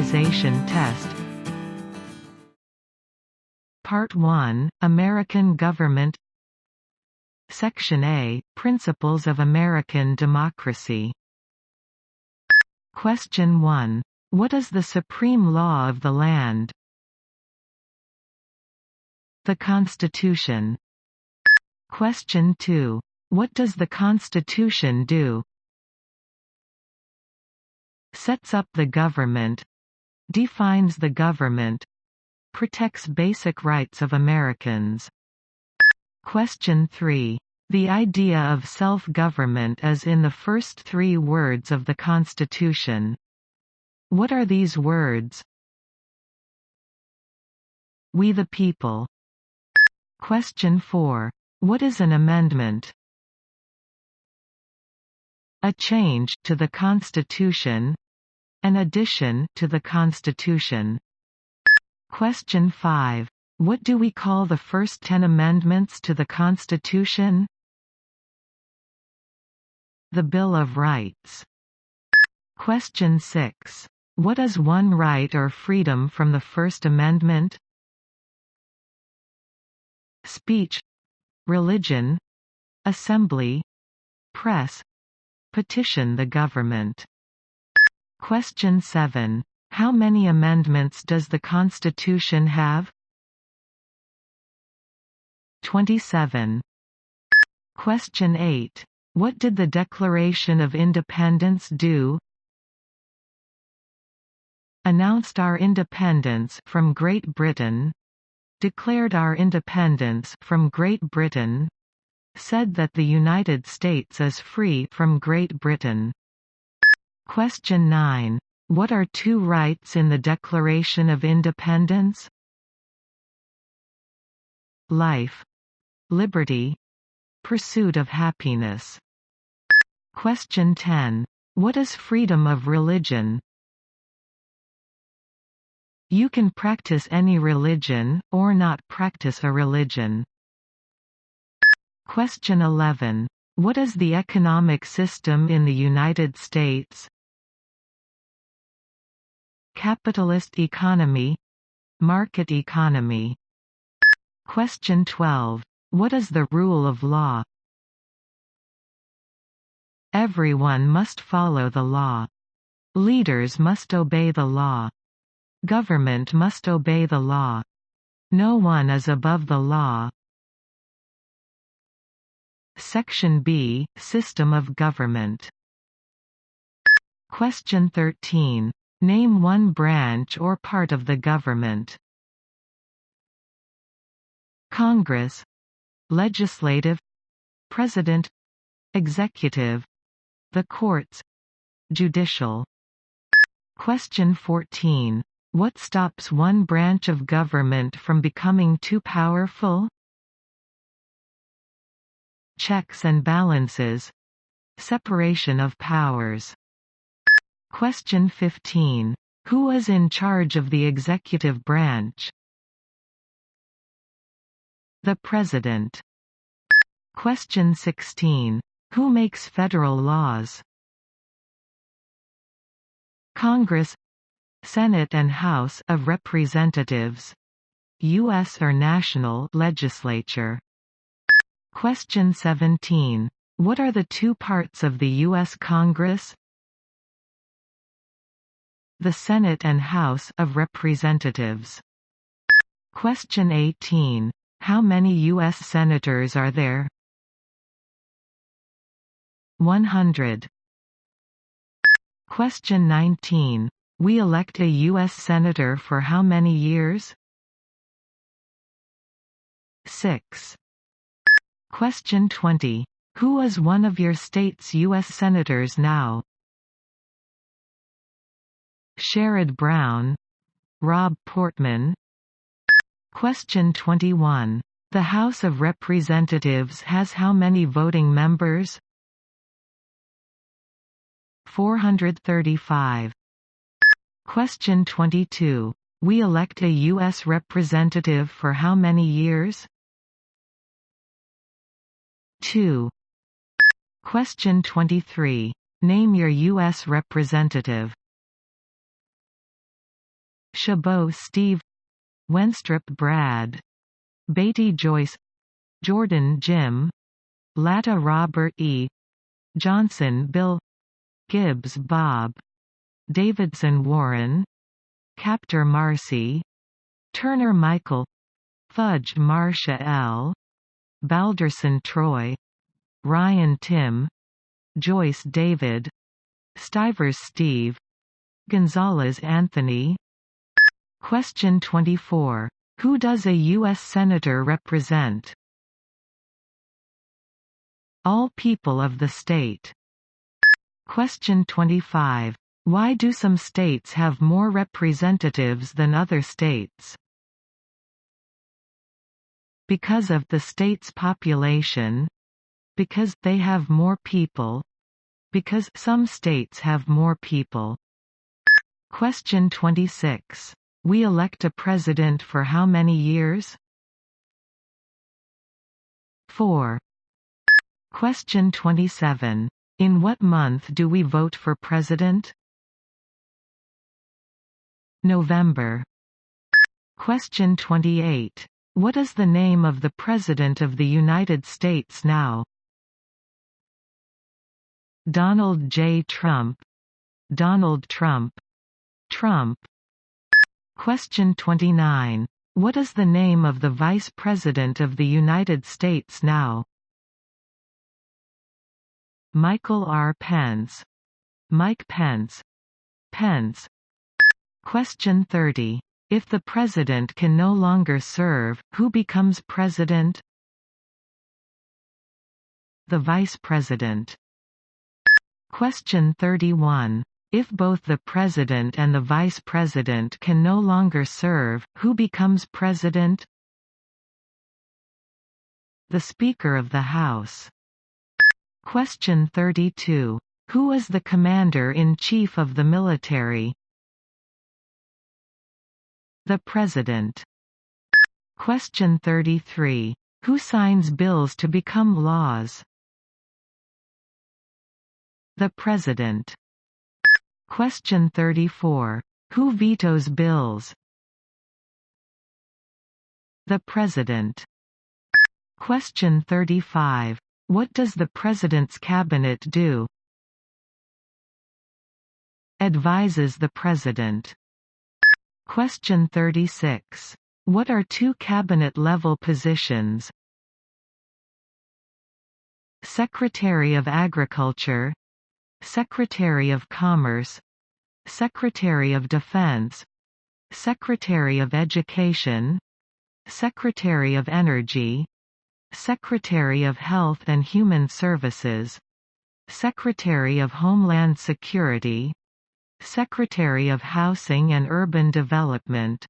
Naturalization test. Part 1, American Government. Section A, Principles of American Democracy. Question 1. What is the supreme law of the land? The Constitution. Question 2. What does the Constitution do? Sets up the government. Defines the government. Protects basic rights of Americans. Question 3. The idea of self-government is in the first 3 words of the Constitution. What are these words? We the people. Question 4. What is an amendment? A change to the Constitution. An addition to the Constitution. Question 5. What do we call the first 10 amendments to the Constitution? The Bill of Rights. Question 6. What is one right or freedom from the First Amendment? Speech, religion, assembly, press, petition the government. Question 7. How many amendments does the Constitution have? 27. Question 8. What did the Declaration of Independence do? Announced our independence from Great Britain. Declared our independence from Great Britain. Said that the United States is free from Great Britain. Question 9. What are 2 rights in the Declaration of Independence? Life, liberty, pursuit of happiness. Question 10. What is freedom of religion? You can practice any religion, or not practice a religion. Question 11. What is the economic system in the United States? Capitalist economy. Market economy. Question 12. What is the rule of law? Everyone must follow the law. Leaders must obey the law. Government must obey the law. No one is above the law. Section B, System of Government. Question 13. Name one branch or part of the government. Congress, legislative, president, executive, the courts, judicial. Question 14. What stops one branch of government from becoming too powerful? Checks and balances. Separation of powers. Question 15. Who is in charge of the executive branch? The President. Question 16. Who makes federal laws? Congress, Senate and House of Representatives, U.S. or national legislature. Question 17. What are the 2 parts of the U.S. Congress? The Senate and House of Representatives. Question 18. How many U.S. senators are there? 100. Question 19. We elect a U.S. senator for how many years? 6. Question 20. Who is one of your state's U.S. senators now? Sherrod Brown. Rob Portman. Question 21. The House of Representatives has how many voting members? 435. Question 22. We elect a U.S. representative for how many years? 2. Question 23. Name your U.S. representative. Chabot Steve, Wenstrup Brad, Beatty Joyce, Jordan Jim, Latta Robert E., Johnson Bill, Gibbs Bob, Davidson Warren, Captor Marcy, Turner Michael, Fudge Marcia L., Balderson Troy, Ryan Tim, Joyce David, Stivers Steve, Gonzalez Anthony. Question 24. Who does a U.S. Senator represent? All people of the state. Question 25. Why do some states have more representatives than other states? Because of the state's population. Because they have more people. Because some states have more people. Question 26. We elect a president for how many years? 4. Question 27. In what month do we vote for president? November. Question 28. What is the name of the President of the United States now? Donald J. Trump. Donald Trump. Trump. Question 29. What is the name of the Vice President of the United States now? Michael R. Pence. Mike Pence. Pence. Question 30. If the President can no longer serve, who becomes President? The Vice President. Question 31. If both the President and the Vice President can no longer serve, who becomes President? The Speaker of the House. Question 32. Who is the Commander-in-Chief of the military? The President. Question 33. Who signs bills to become laws? The President. Question 34. Who vetoes bills? The President. Question 35. What does the President's Cabinet do? Advises the President. Question 36. What are two cabinet-level positions? Secretary of Agriculture, Secretary of Commerce, Secretary of Defense, Secretary of Education, Secretary of Energy, Secretary of Health and Human Services, Secretary of Homeland Security, Secretary of Housing and Urban Development,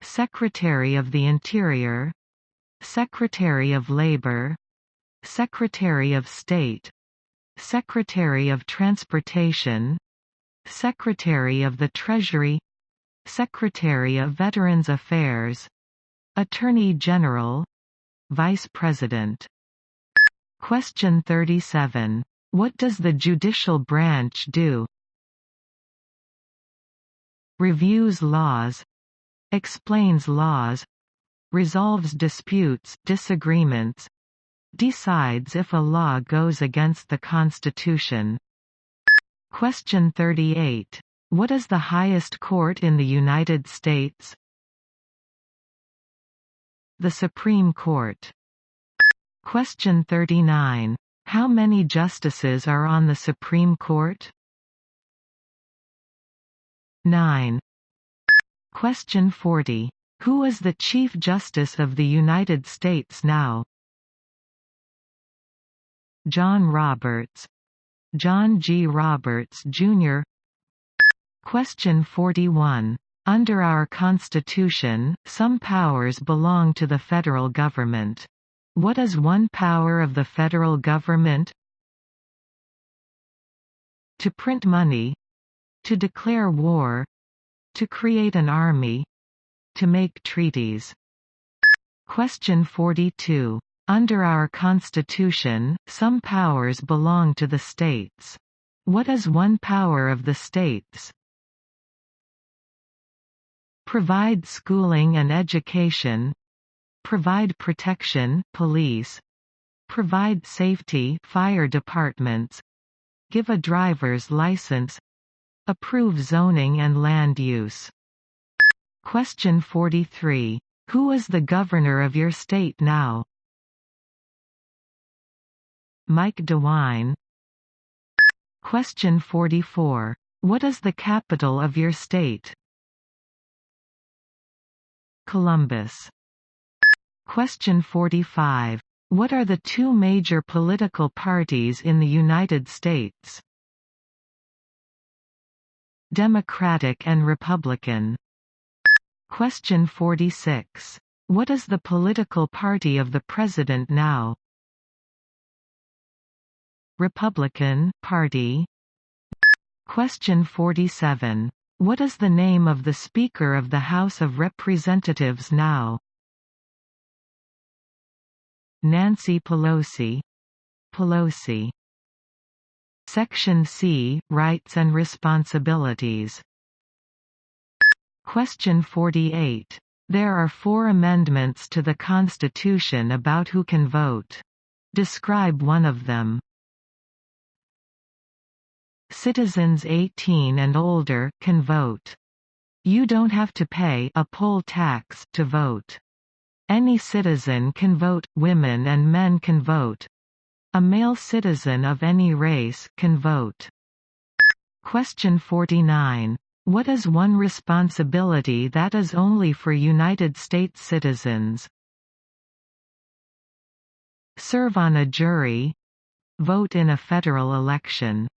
Secretary of the Interior, Secretary of Labor, Secretary of State, Secretary of Transportation, Secretary of the Treasury, Secretary of Veterans Affairs, Attorney General, Vice President. Question 37. What does the judicial branch do? Reviews laws, explains laws, resolves disputes, disagreements, decides if a law goes against the Constitution. Question 38. What is the highest court in the United States? The Supreme Court. Question 39. How many justices are on the Supreme Court? 9. Question 40. Who is the Chief Justice of the United States now? John Roberts. John G. Roberts, Jr. Question 41. Under our Constitution, some powers belong to the federal government. What is one power of the federal government? To print money, to declare war, to create an army, to make treaties. Question 42. Under our Constitution, some powers belong to the states. What is one power of the states? provide schooling and education, provide protection, police, provide safety, fire departments, give a driver's license, approve zoning and land use. Question 43. Who is the governor of your state now? Mike DeWine. Question 44. What is the capital of your state? Columbus. Question 45. What are the two major political parties in the United States? Democratic and Republican. Question 46. What is the political party of the president now? Republican Party. Question 47. What is the name of the Speaker of the House of Representatives now? Nancy Pelosi. Pelosi. Section C. Rights and Responsibilities. Question 48. There are 4 amendments to the Constitution about who can vote. Describe one of them. Citizens 18 and older can vote. You don't have to pay a poll tax to vote. Any citizen can vote, women and men can vote. A male citizen of any race can vote. Question 49. What is one responsibility that is only for United States citizens? Serve on a jury. Vote in a federal election.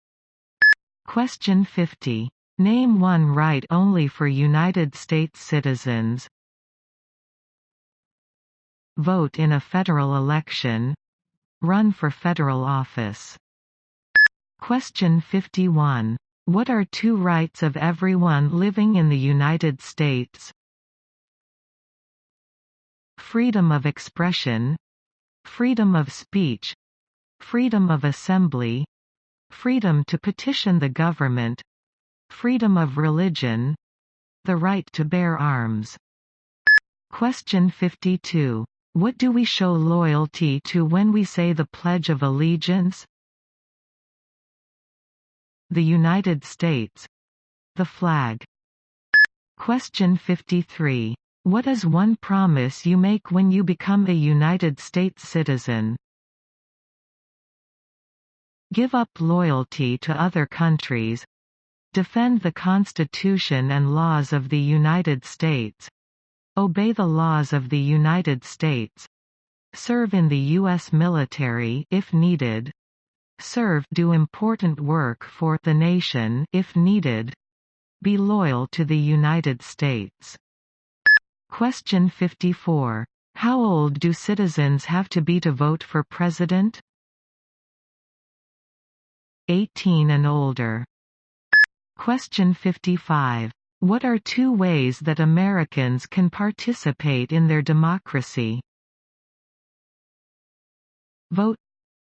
Question 50. Name one right only for United States citizens. Vote in a federal election. Run for federal office. Question 51. What are 2 rights of everyone living in the United States? Freedom of expression, freedom of speech, freedom of assembly, freedom to petition the government, freedom of religion, the right to bear arms. Question 52. What do we show loyalty to when we say the Pledge of Allegiance? The United States. The flag. Question 53. What is one promise you make when you become a United States citizen? Give up loyalty to other countries. Defend the Constitution and laws of the United States. Obey the laws of the United States. Serve in the U.S. military if needed. Do important work for the nation if needed. Be loyal to the United States. Question 54. How old do citizens have to be to vote for president? 18 and older. Question 55. What are 2 ways that Americans can participate in their democracy? Vote.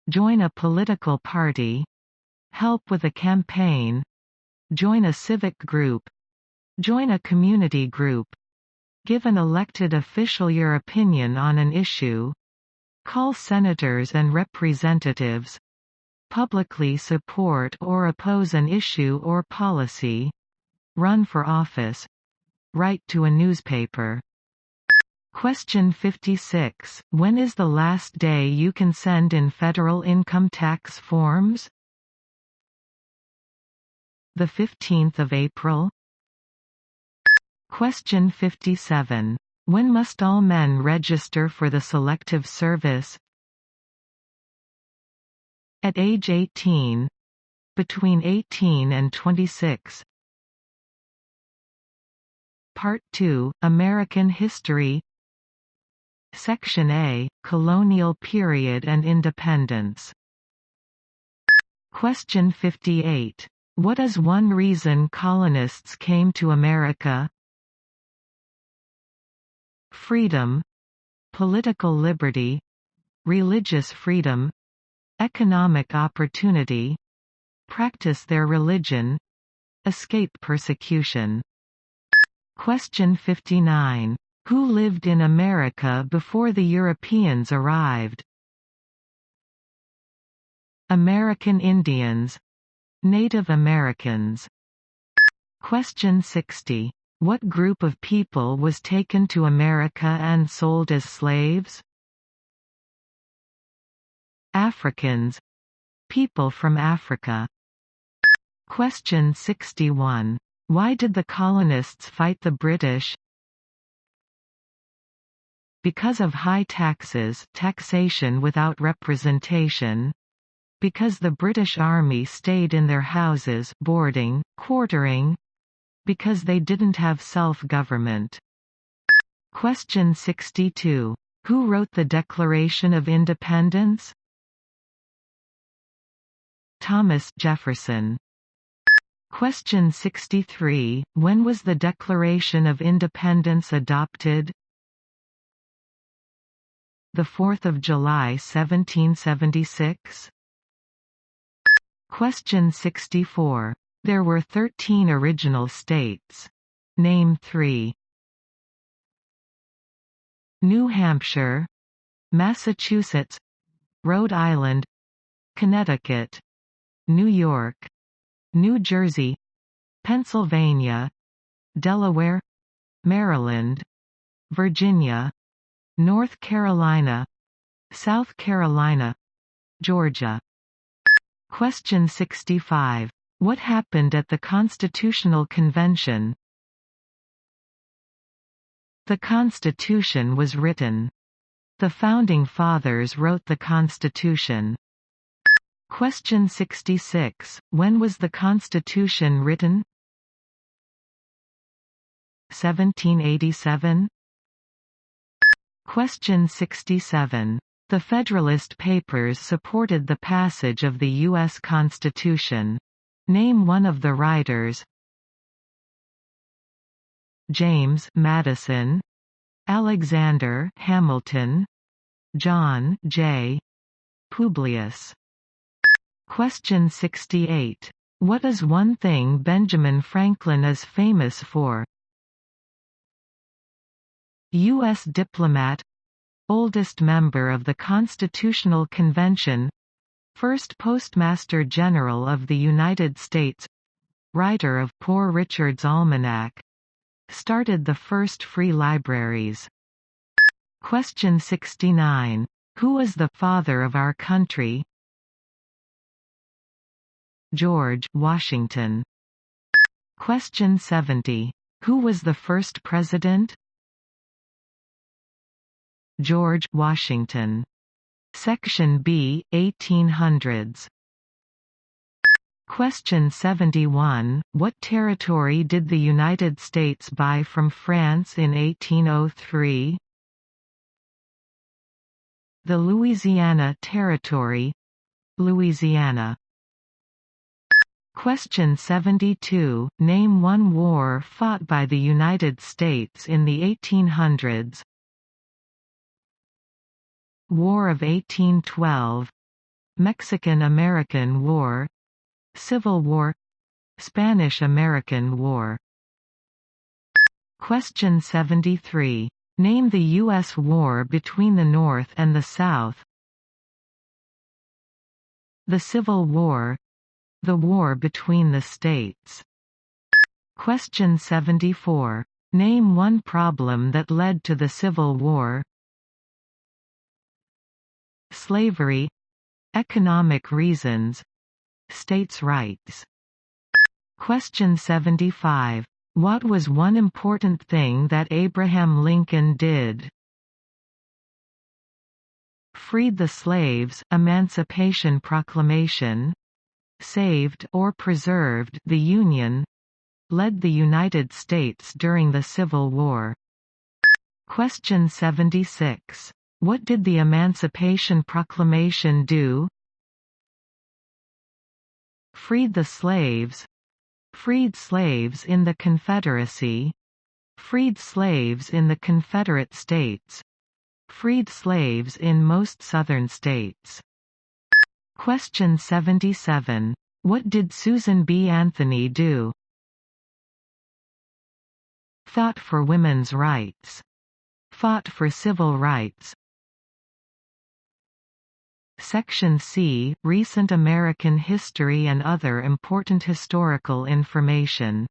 Join a political party. Help with a campaign. Join a civic group. Join a community group. Give an elected official your opinion on an issue. Call senators and representatives. Publicly support or oppose an issue or policy. Run for office. Write to a newspaper. Question 56. When is the last day you can send in federal income tax forms? The 15th of April. Question 57. When must all men register for the Selective Service? At age 18. Between 18 and 26. Part 2, American History. Section A, Colonial Period and Independence. Question 58. What is one reason colonists came to America? Freedom, political liberty, religious freedom, economic opportunity, practice their religion, escape persecution. Question 59. Who lived in America before the Europeans arrived? American Indians. Native Americans. Question 60. What group of people was taken to America and sold as slaves? Africans. People from Africa. Question 61. Why did the colonists fight the British? Because of high taxes, taxation without representation. Because the British Army stayed in their houses, boarding, quartering. Because they didn't have self-government. Question 62. Who wrote the Declaration of Independence? Thomas Jefferson. Question 63. When was the Declaration of Independence adopted? 4 July 1776. Question 64. There were 13 original states. Name 3. New Hampshire, Massachusetts, Rhode Island, Connecticut, New York, New Jersey, Pennsylvania, Delaware, Maryland, Virginia, North Carolina, South Carolina, Georgia. Question 65. What happened at the Constitutional Convention? The Constitution was written. The Founding Fathers wrote the Constitution. Question 66. When was the Constitution written? 1787. Question 67. The Federalist Papers supported the passage of the U.S. Constitution. Name one of the writers. James Madison, Alexander Hamilton, John J. Publius. Question 68. What is one thing Benjamin Franklin is famous for? U.S. diplomat, oldest member of the Constitutional Convention, first Postmaster General of the United States, writer of Poor Richard's Almanac, started the first free libraries. Question 69. Who was the father of our country? George Washington. Question 70. Who was the first president? George Washington. Section B, 1800s. Question 71. What territory did the United States buy from France in 1803? The Louisiana Territory, Louisiana. Question 72. Name one war fought by the United States in the 1800s. War of 1812, Mexican-American War, Civil War, Spanish-American War. Question 73. Name the U.S. war between the North and the South. The Civil War, the war between the states. Question 74. Name one problem that led to the Civil War. Slavery, economic reasons, states' rights. Question 75. What was one important thing that Abraham Lincoln did? Freed the slaves, Emancipation Proclamation. Saved or preserved the Union. Led the United States during the Civil War. Question 76. What did the Emancipation Proclamation do? Freed the slaves. Freed slaves in the Confederacy. Freed slaves in the Confederate States. Freed slaves in most Southern states. Question 77. What did Susan B. Anthony do? Thought for women's rights. Fought for civil rights. Section C. Recent American history and other important historical information.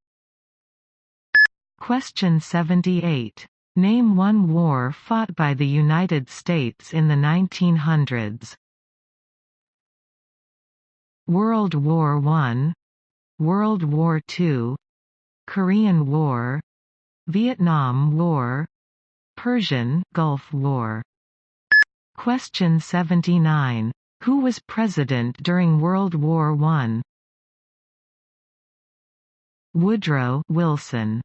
Question 78. Name one war fought by the United States in the 1900s. World War I, World War II, Korean War, Vietnam War, Persian Gulf War. Question 79. Who was president during World War I? Woodrow Wilson.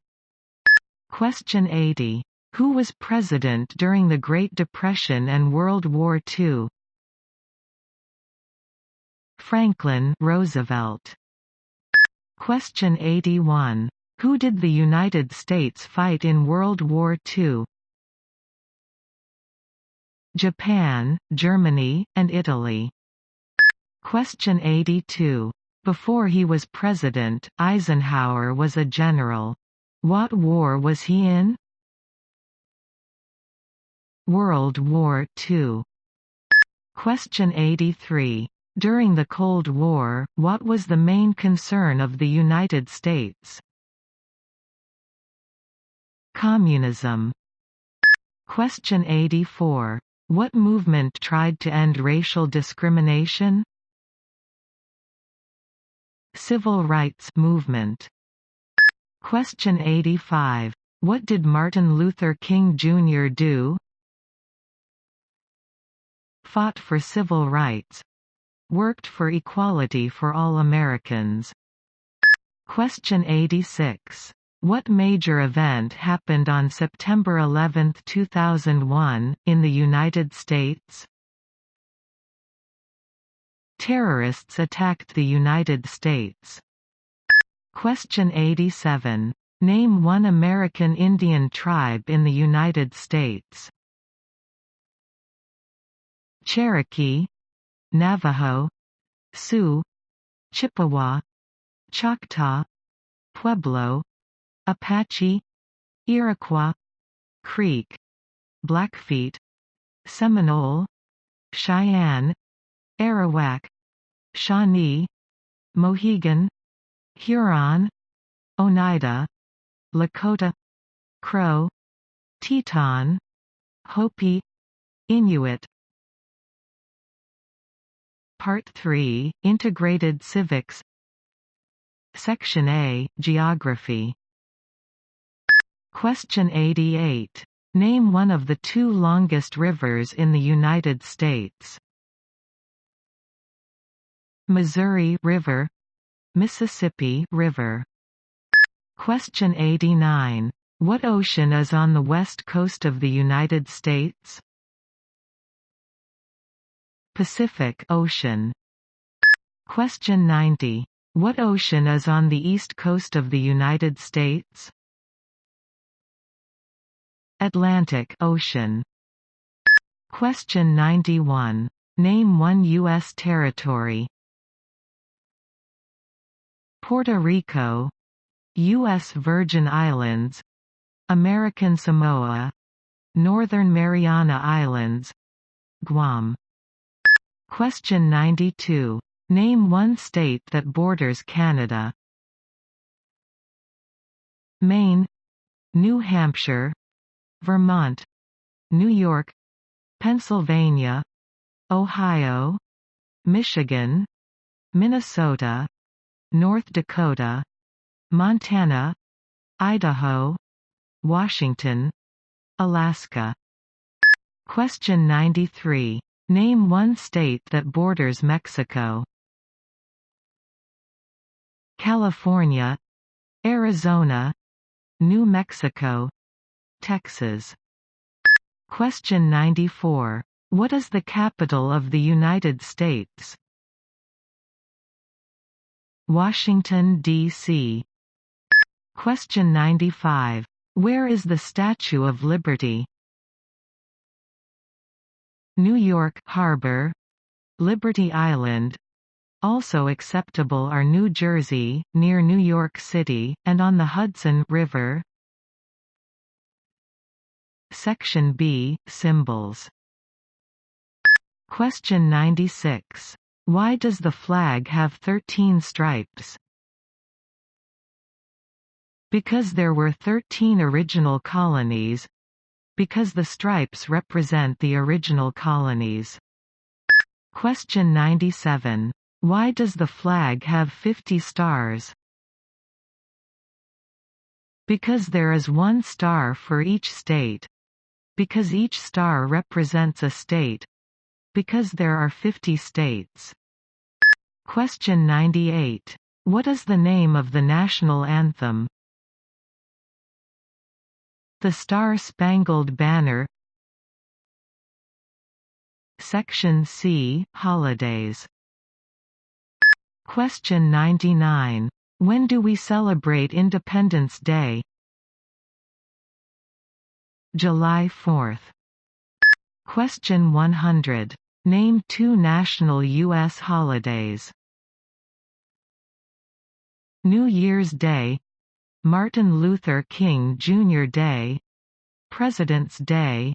Question 80. Who was president during the Great Depression and World War II? Franklin Roosevelt. Question 81. Who did the United States fight in World War II? Japan, Germany, and Italy. Question 82. Before he was president, Eisenhower was a general. What war was he in? World War II. Question 83. During the Cold War, what was the main concern of the United States? Communism. Question 84. What movement tried to end racial discrimination? Civil rights movement. Question 85. What did Martin Luther King Jr. do? Fought for civil rights. Worked for equality for all Americans. Question 86. What major event happened on September 11, 2001, in the United States? Terrorists attacked the United States. Question 87. Name one American Indian tribe in the United States. Cherokee, Navajo, Sioux, Chippewa, Choctaw, Pueblo, Apache, Iroquois, Creek, Blackfeet, Seminole, Cheyenne, Arawak, Shawnee, Mohegan, Huron, Oneida, Lakota, Crow, Teton, Hopi, Inuit. Part 3, Integrated Civics. Section A, Geography. Question 88. Name one of the two longest rivers in the United States. Missouri River, Mississippi River. Question 89. What ocean is on the west coast of the United States? Pacific Ocean. Question 90. What ocean is on the east coast of the United States? Atlantic Ocean. Question 91. Name one U.S. territory. Puerto Rico, U.S. Virgin Islands, American Samoa, Northern Mariana Islands, Guam. Question 92. Name one state that borders Canada. Maine, New Hampshire, Vermont, New York, Pennsylvania, Ohio, Michigan, Minnesota, North Dakota, Montana, Idaho, Washington, Alaska. Question 93. Name one state that borders Mexico. California, Arizona, New Mexico, Texas. Question 94. What is the capital of the United States? Washington, D.C. Question 95. Where is the Statue of Liberty? New York Harbor, Liberty Island. Also acceptable are New Jersey, near New York City, and on the Hudson River. Section B, Symbols. Question 96. Why does the flag have 13 stripes? Because there were 13 original colonies. Because the stripes represent the original colonies. Question 97. Why does the flag have 50 stars? Because there is one star for each state. Because each star represents a state. Because there are 50 states. Question 98. What is the name of the national anthem? The Star-Spangled Banner. Section C, Holidays. Question 99. When do we celebrate Independence Day? July 4th. Question 100. Name 2 national U.S. holidays. New Year's Day, Martin Luther King Jr. Day, President's Day,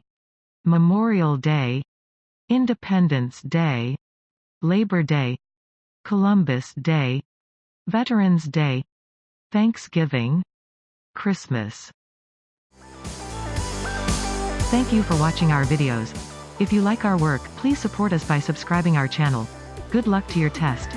Memorial Day, Independence Day, Labor Day, Columbus Day, Veterans Day, Thanksgiving, Christmas. Thank you for watching our videos. If you like our work, please support us by subscribing our channel. Good luck to your test.